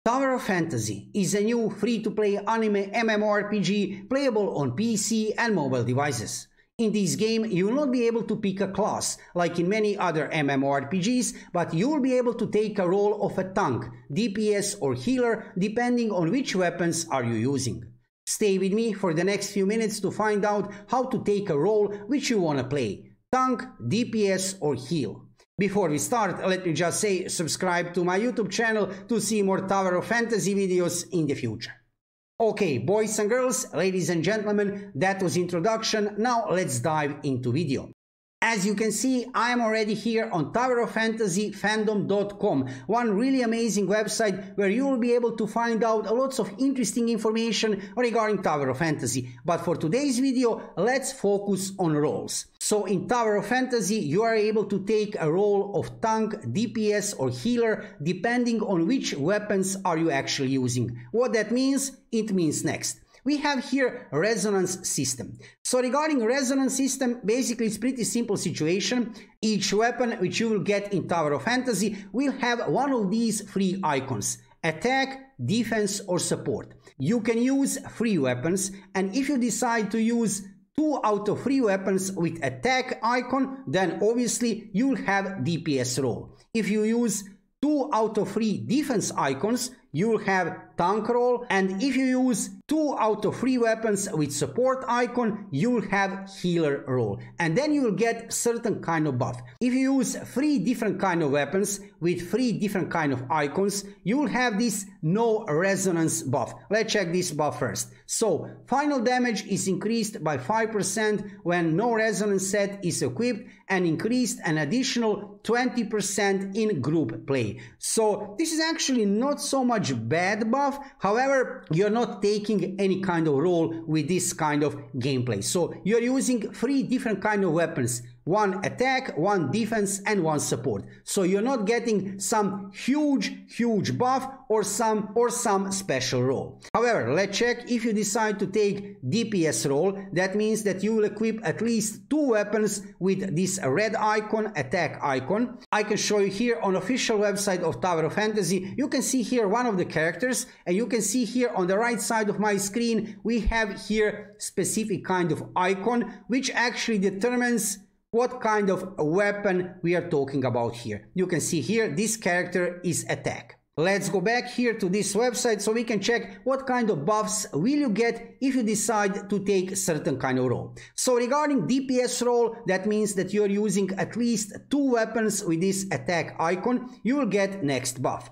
Tower of Fantasy is a new free-to-play anime MMORPG playable on PC and mobile devices. In this game, you will not be able to pick a class like in many other MMORPGs, but you will be able to take a role of a tank, DPS or healer depending on which weapons are you using. Stay with me for the next few minutes to find out how to take a role which you want to play, tank, DPS or heal. Before we start, let me just say subscribe to my YouTube channel to see more Tower of Fantasy videos in the future. Okay, boys and girls, ladies and gentlemen, that was introduction. Now let's dive into video. As you can see, I am already here on toweroffantasyfandom.com, one really amazing website where you will be able to find out lots of interesting information regarding Tower of Fantasy. But for today's video, let's focus on roles. So in Tower of Fantasy, you are able to take a role of tank, DPS or healer depending on which weapons are you actually using. What that means? It means next. We have here a resonance system. So regarding resonance system, basically it's pretty simple situation. Each weapon which you will get in Tower of Fantasy will have one of these three icons: attack, defense or support. You can use three weapons, and if you decide to use 2 out of 3 weapons with attack icon, then obviously you will have DPS role. If you use 2 out of 3 defense icons, you will have tank role, and if you use 2 out of 3 weapons with support icon, you will have healer role, and then you will get certain kind of buff. If you use 3 different kind of weapons with 3 different kind of icons, you will have this no resonance buff. Let's check this buff first. So final damage is increased by 5% when no resonance set is equipped, and increased an additional 20% in group play. So this is actually not so much bad buff. However, you're not taking any kind of role with this kind of gameplay. So you're using 3 different kind of weapons: 1 attack, 1 defense and 1 support. So you're not getting some huge buff or some special role. However, let's check. If you decide to take DPS role, that means that you will equip at least 2 weapons with this red icon, attack icon. I can show you here on official website of Tower of Fantasy. You can see here one of the characters, and you can see here on the right side of my screen we have here specific kind of icon which actually determines what kind of weapon we are talking about here. You can see here this character is attack. Let's go back here to this website so we can check what kind of buffs will you get if you decide to take certain kind of role. So regarding DPS role, that means that you're using at least 2 weapons with this attack icon. You will get next buff.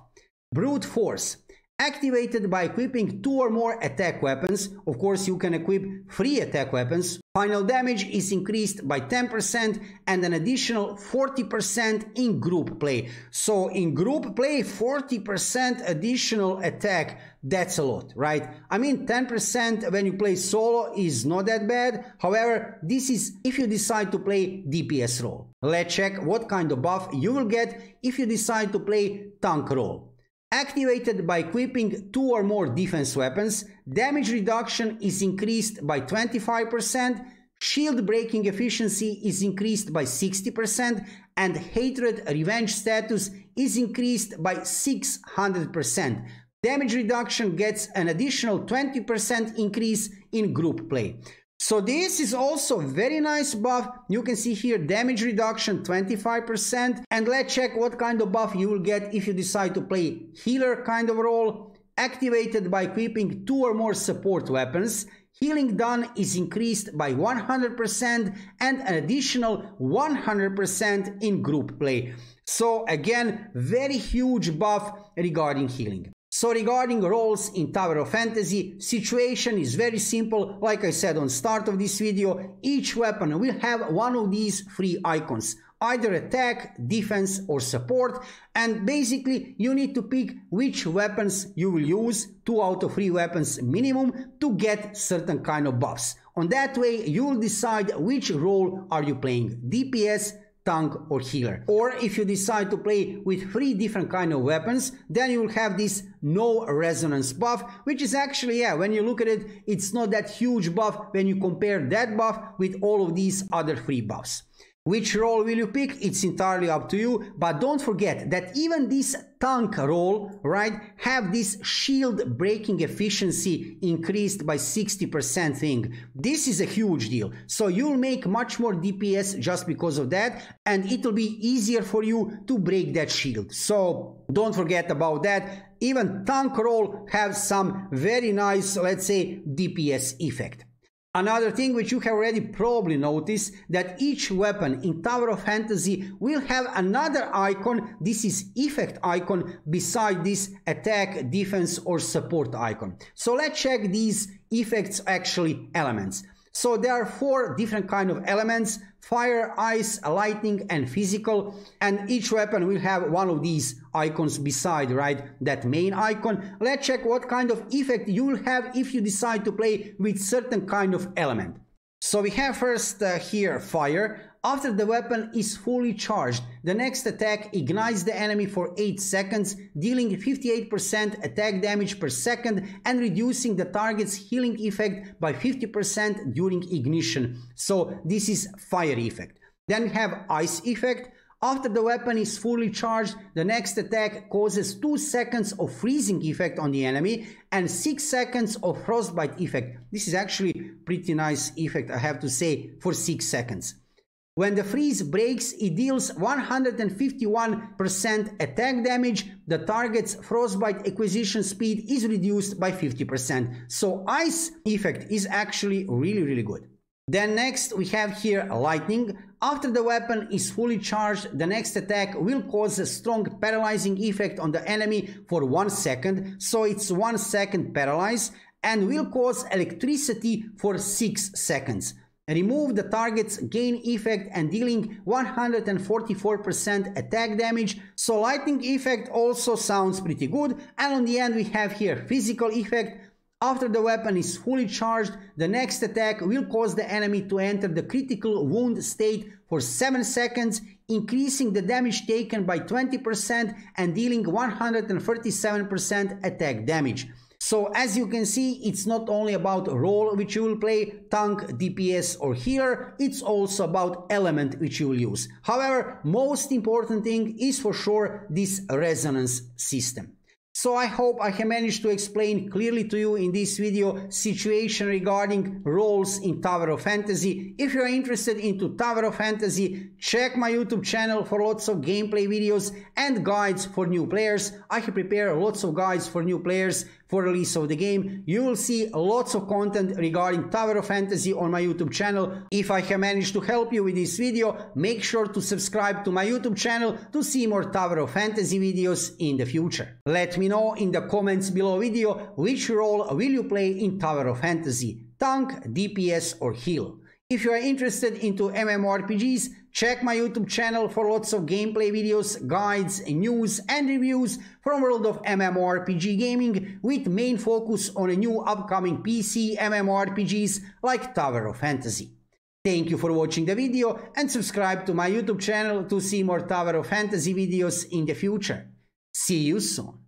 Brute Force. Activated by equipping 2 or more attack weapons. Of course, you can equip 3 attack weapons. Final damage is increased by 10% and an additional 40% in group play. So in group play, 40% additional attack, that's a lot, right? I mean, 10% when you play solo is not that bad. However, this is if you decide to play DPS role. Let's check what kind of buff you will get if you decide to play tank role. Activated by equipping 2 or more defense weapons, damage reduction is increased by 25%, shield breaking efficiency is increased by 60%, and hatred revenge status is increased by 600%. Damage reduction gets an additional 20% increase in group play. So this is also very nice buff. You can see here damage reduction 25%. And let's check what kind of buff you will get if you decide to play healer kind of role. Activated by equipping 2 or more support weapons, healing done is increased by 100% and an additional 100% in group play. So again, very huge buff regarding healing. So regarding roles in Tower of Fantasy, situation is very simple. Like I said on start of this video, each weapon will have one of these 3 icons, either attack, defense or support, and basically you need to pick which weapons you will use, 2 out of 3 weapons minimum, to get certain kind of buffs. On that way you will decide which role are you playing, DPS, tank or healer. Or if you decide to play with 3 different kind of weapons, then you will have this no resonance buff, which is actually, yeah, when you look at it, it's not that huge buff when you compare that buff with all of these other 3 buffs. Which role will you pick? It's entirely up to you, but don't forget that even this tank role, right, have this shield breaking efficiency increased by 60% thing. This is a huge deal. So you'll make much more DPS just because of that, and it will be easier for you to break that shield. So don't forget about that. Even tank role have some very nice, let's say, DPS effect. Another thing which you have already probably noticed, that each weapon in Tower of Fantasy will have another icon. This is effect icon beside this attack, defense or support icon. So let's check these effects actually elements. So there are 4 different kind of elements: fire, ice, lightning and physical, and each weapon will have one of these icons beside, right, that main icon. Let's check what kind of effect you will have if you decide to play with certain kind of element. So we have first here fire. After the weapon is fully charged, the next attack ignites the enemy for 8 seconds, dealing 58% attack damage per second and reducing the target's healing effect by 50% during ignition. So this is fire effect. Then we have ice effect. After the weapon is fully charged, the next attack causes 2 seconds of freezing effect on the enemy and 6 seconds of frostbite effect. This is actually pretty nice effect, I have to say, for 6 seconds. When the freeze breaks, it deals 151% attack damage. The target's frostbite acquisition speed is reduced by 50%. So ice effect is actually really good. Then next we have here lightning. After the weapon is fully charged, the next attack will cause a strong paralyzing effect on the enemy for 1 second. So it's 1 second paralyze, and will cause electricity for 6 seconds. Remove the target's gain effect and dealing 144% attack damage. So lightning effect also sounds pretty good. And on the end we have here physical effect. After the weapon is fully charged, the next attack will cause the enemy to enter the critical wound state for 7 seconds, increasing the damage taken by 20% and dealing 137% attack damage. So as you can see, it's not only about role which you will play, tank, DPS or healer, it's also about element which you will use. However, most important thing is for sure this resonance system. So I hope I have managed to explain clearly to you in this video situation regarding roles in Tower of Fantasy. If you are interested into Tower of Fantasy, check my YouTube channel for lots of gameplay videos and guides for new players. I have prepared lots of guides for new players for release of the game. You will see lots of content regarding Tower of Fantasy on my YouTube channel. If I have managed to help you with this video, make sure to subscribe to my YouTube channel to see more Tower of Fantasy videos in the future. Let me know in the comments below video which role will you play in Tower of Fantasy, tank, DPS or heal. If you are interested into MMORPGs, check my YouTube channel for lots of gameplay videos, guides, news and reviews from world of MMORPG gaming, with main focus on a new upcoming PC MMORPGs like Tower of Fantasy. Thank you for watching the video and subscribe to my YouTube channel to see more Tower of Fantasy videos in the future. See you soon.